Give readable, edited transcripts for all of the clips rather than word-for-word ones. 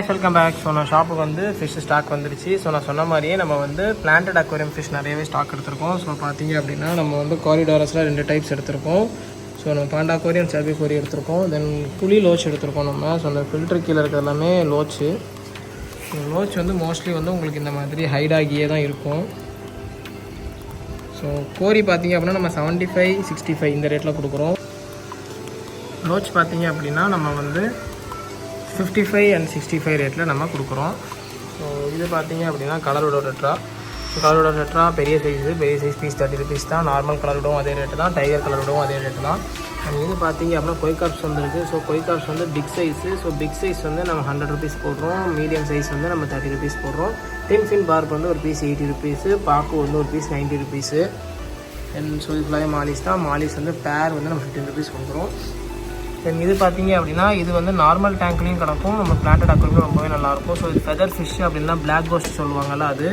guys, welcome back. So நான் ஷாப்புக்கு வந்து ஃபிஷ் ஸ்டாக் வந்துருச்சு. ஸோ நான் சொன்ன மாதிரியே நம்ம வந்து பிளான்டட் அக்வேரியம் ஃபிஷ் நிறையவே ஸ்டாக் எடுத்திருக்கோம். ஸோ பார்த்தீங்க அப்படின்னா நம்ம வந்து காரிடாரஸில் 2 டைப்ஸ் எடுத்திருக்கோம். ஸோ நம்ம பாண்டா கோரி அண்ட் சாபி கோரி எடுத்திருக்கோம். தென் புளி லோச் எடுத்திருக்கோம் நம்ம. ஸோ அந்த ஃபில்டர் கீழே இருக்கிறது எல்லாமே லோச்சு. லோச் வந்து மோஸ்ட்லி வந்து உங்களுக்கு இந்த மாதிரி ஹைட் ஆகியே தான் இருக்கும். ஸோ கோரி பார்த்தீங்க அப்படின்னா நம்ம 75, 65 இந்த ரேட்டில் கொடுக்குறோம். லோச் பார்த்தீங்க அப்படின்னா நம்ம வந்து 55 and 65 ரேட்டில் நம்ம கொடுக்குறோம். ஸோ இது பார்த்தீங்க அப்படின்னா கலரோட டெட்ரா. ஸோ கலரோட டெட்ரா பெரிய சைஸ் பீஸ் 30 rupees தான். நார்மல் கலரோடவும் அதே ரேட்டு தான், டைகர் கலரோடவும் அதே ரேட்டு தான். அண்ட் இது பார்த்தீங்க அப்படின்னா கொய்காப்ஸ் வந்துருக்கு. ஸோ கொய்காப்ஸ் வந்து big size. So big size வந்து நம்ம 100 rupees போடுறோம். மீடியம் சைஸ் வந்து நம்ம 30 rupees போடுறோம். டென்ஃபின் பார்க் வந்து ஒரு பீஸ் 80 rupees, பாக்கு வந்து ஒரு பீஸ் 90 rupees. அண்ட் ஸோ இது ஃபுல்லாகவே மாலிஸ் தான். மாலிஸ் வந்து பேர் வந்து நம்ம 15 rupees கொடுக்குறோம். தென் இது பார்த்தீங்க அப்படின்னா இது வந்து நார்மல் டேங்க்லேயும் கிடக்கும், நம்ம பிளான்டட் அக்வேரியம் ரொம்பவே நல்லாயிருக்கும். ஸோ இது ஃபெதர் ஃபிஷ் அப்படின்னா பிளாக் கோஸ்ட் சொல்லுவாங்கள்ல அது.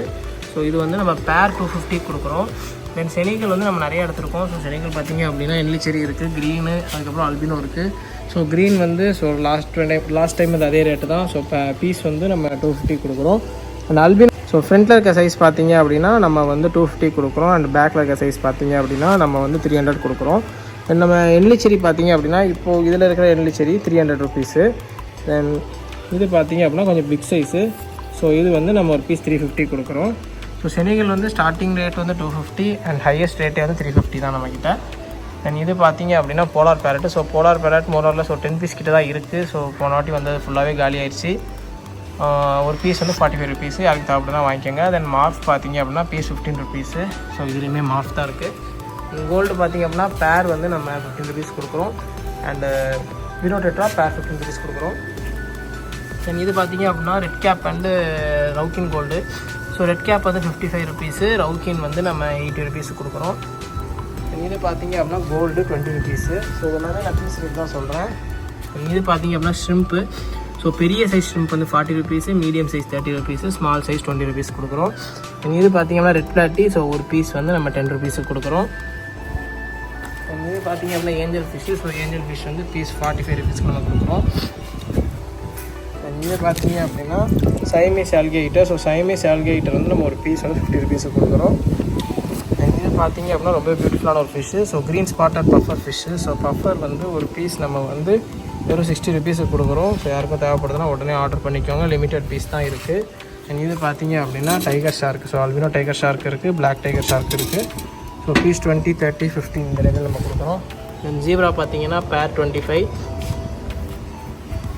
ஸோ இது வந்து நம்ம பேர் 250 கொடுக்குறோம். தென் செனிகள் வந்து நம்ம நிறைய எடுத்துருக்கோம். ஸோ செனிகள் பார்த்தீங்க அப்படின்னா என்லிச்செரி இருக்குது, க்ரீனு, அதுக்கப்புறம் அல்பினோ இருக்குது. ஸோ க்ரீன் வந்து ஸோ லாஸ்ட் டைம் அது அதே ரேட்டு தான். ஸோ பீஸ் வந்து நம்ம 250 கொடுக்குறோம். அண்ட் அல்பினோ ஸோ ஃப்ரண்ட்டில் இருக்க சைஸ் பார்த்தீங்க அப்படின்னா நம்ம வந்து 250 கொடுக்குறோம். அண்ட் பேக்கில் இருக்க சைஸ் பார்த்தீங்க அப்படின்னா நம்ம வந்து 300 கொடுக்குறோம். நம்ம என்லிச்செரி பார்த்தீங்க அப்படின்னா இப்போது இதில் இருக்கிற என்லிச்செரி 300 rupees. தென் இது பார்த்தீங்க அப்படின்னா கொஞ்சம் பிக் சைஸு. ஸோ இது வந்து நம்ம ஒரு பீஸ் 350 கொடுக்குறோம். ஸோ செனிகள் வந்து ஸ்டார்டிங் ரேட் வந்து 250 அண்ட் ஹையஸ்ட் ரேட்டே வந்து 350 தான் நம்மக்கிட்ட. தென் இது பார்த்தீங்க அப்படின்னா polar parrot. So polar parrot மோரரில் ஸோ 10 பீஸ் கிட்ட தான் இருக்குது. ஸோ போன வாட்டி வந்து ஃபுல்லாகவே காலி ஆயிடுச்சு. ஒரு பீஸ் வந்து 45 rupees, அதுக்கு அப்படி தான் வாங்கிக்கோங்க. தென் மார்ஃப் பார்த்தீங்க அப்படின்னா பீஸ் 15 rupees. ஸோ இதுலேயுமே மார்ஃப் தான் இருக்குது. கோல்டு பார்த்திங்க அப்படின்னா பேர் வந்து நம்ம 15 rupees கொடுக்குறோம். அண்டு வினோடெட்ரா பேர் 15 rupees கொடுக்குறோம். தென் இது பார்த்திங்க அப்படின்னா ரெட் கேப் அண்டு ரவுக்கின் கோல்டு. ஸோ ரெட் கேப் வந்து 55 rupees, ரவுக்கின் வந்து நம்ம 80 rupees கொடுக்குறோம். தென் இது பார்த்திங்க அப்படின்னா கோல்டு 20 rupees. ஸோ எல்லாமே நான் பீஸ் ரேட் தான் சொல்கிறேன். இது பார்த்திங்க அப்படின்னா ஷ்ரிம்ப்பு. ஸோ பெரிய சைஸ் ஷ்ரிம்ப் வந்து 40 rupees, medium size 30 rupees, small size 20 rupees கொடுக்குறோம். இது பார்த்திங்கன்னா ரெட் பிளாட்டி. ஸோ ஒரு பீஸ் வந்து நம்ம 10 rupees கொடுக்குறோம். இது பார்த்திங்க அப்படின்னா angel fish. So angel fish வந்து பீஸ் 45 rupees நம்ம கொடுக்குறோம். இது பார்த்திங்க அப்படின்னா சைமீஸ் ஆல்கேட்டர். ஸோ சைமீஸ் ஆல்கேட்டர் வந்து நம்ம ஒரு பீஸ் வந்து 50 rupees கொடுக்குறோம். இது பார்த்திங்க அப்படின்னா ரொம்ப பியூட்டிஃபுல்லான ஒரு fish. So green spotted buffer fish. So buffer வந்து ஒரு பீஸ் நம்ம வந்து வெறும் 60 rupees கொடுக்குறோம். ஸோ யாருக்கும் தேவைப்படுதுன்னா உடனே ஆர்டர் பண்ணிக்கோங்க, லிமிட்டட் பீஸ் தான் இருக்குது. அண்ட் இது பார்த்திங்க அப்படின்னா tiger shark. So albino tiger shark இருக்குது, பிளாக் டைகர் ஷார்க் இருக்குது. ஸோ பீஸ் 20, 30, 15 இந்த ரேட்டில் நம்ம கொடுக்குறோம். தென் ஜீப்ரா பார்த்தீங்கன்னா பேர் 25.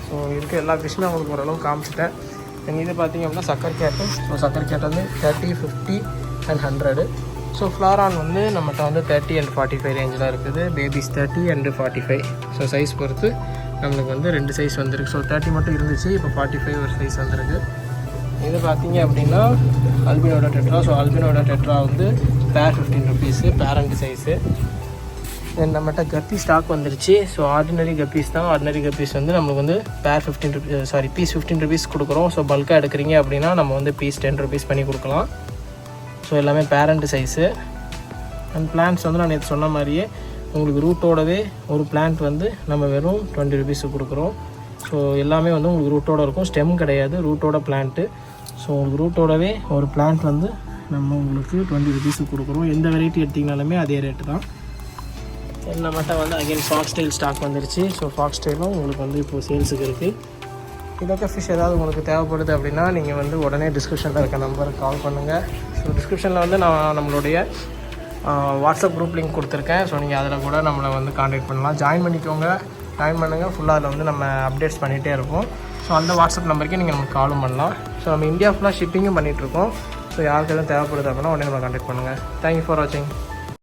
ஸோ இருக்க எல்லா ஃபிஷ்ஷுமே உங்களுக்கு ஓரளவு காமிச்சிட்டேன். தென் இது பார்த்திங்க அப்படின்னா சக்கர் கேட்டு. ஸோ சக்கர் கேட் வந்து 30, 50 and 100. ஸோ ஃப்ளாரான் வந்து நம்மகிட்ட வந்து 30 and 45 ரேஞ்சில் இருக்குது. Babies 30 and 45. ஸோ சைஸ் பொறுத்து நம்மளுக்கு வந்து 2 சைஸ் வந்துருக்கு. ஸோ 30 மட்டும் இருந்துச்சு, இப்போ 45 ஒரு சைஸ் வந்துருக்கு. இது பார்த்தீங்க அப்படின்னா அல்பினோட டெட்ரா. ஸோ அல்பினோட டெட்ரா வந்து பேர் 15 rupees, பேரண்ட் சைஸு. தென் நம்மகிட்ட கப்பி ஸ்டாக் வந்துருச்சு. ஸோ ஆர்டினரி கப்பீஸ் தான். ஆர்டினரி கப்பீஸ் வந்து நம்மளுக்கு வந்து பேர் 15 rupees, பீஸ் 15 rupees கொடுக்குறோம். ஸோ பல்காக எடுக்கிறீங்க அப்படின்னா நம்ம வந்து பீஸ் 10 rupees பண்ணி கொடுக்கலாம். ஸோ எல்லாமே பேரண்ட் சைஸு. அண்ட் பிளான்ட்ஸ் வந்து நான் நேற்று சொன்ன மாதிரியே உங்களுக்கு ரூட்டோடவே ஒரு பிளான்ட் வந்து நம்ம வெறும் 20 rupees கொடுக்குறோம். ஸோ எல்லாமே வந்து உங்களுக்கு ரூட்டோடு இருக்கும், ஸ்டெம் கிடையாது, ரூட்டோட பிளான்ட்டு. ஸோ உங்களுக்கு ரூட்டோடவே ஒரு பிளான்ட் வந்து நம்ம உங்களுக்கு 20 rupees கொடுக்குறோம். எந்த வெரைட்டி எடுத்திங்கனாலுமே அதே ரேட்டு தான். நம்மகிட்ட வந்து அகைன் ஃபாக்ஸ் டெயில் ஸ்டாக் வந்துருச்சு. ஸோ ஃபாக்ஸ் டெயிலும் உங்களுக்கு வந்து இப்போது சேல்ஸுக்கு இருக்குது. இதோட ஃபிஷ் ஏதாவது உங்களுக்கு தேவைப்படுது அப்படின்னா நீங்கள் வந்து உடனே டிஸ்கிரிப்ஷனில் இருக்க நம்பருக்கு கால் பண்ணுங்கள். ஸோ டிஸ்கிரிப்ஷனில் வந்து நான் நம்மளுடைய வாட்ஸ்அப் குரூப் லிங்க் கொடுத்துருக்கேன். ஸோ நீங்கள் அதில் கூட நம்மளை வந்து காண்டாக்ட் பண்ணலாம். ஜாயின் பண்ணிக்கோங்க, ஜாயின் பண்ணுங்கள். ஃபுல்லாக அதில் வந்து நம்ம அப்டேட்ஸ் பண்ணிகிட்டே இருப்போம். ஸோ அந்த வாட்ஸ்அப் நம்பருக்கே நீங்கள் நமக்கு காலும் பண்ணலாம். ஸோ நம்ம இந்தியா ஃபுல்லாக ஷிப்பிங்கும் பண்ணிகிட்ருக்கோம். ஸோ யாருக்கு எதுவும் தேவைப்படுது அப்படின்னா உடனே நம்ம காண்டாக்ட் பண்ணுங்கள். தேங்க்யூ ஃபார் வாட்சிங்.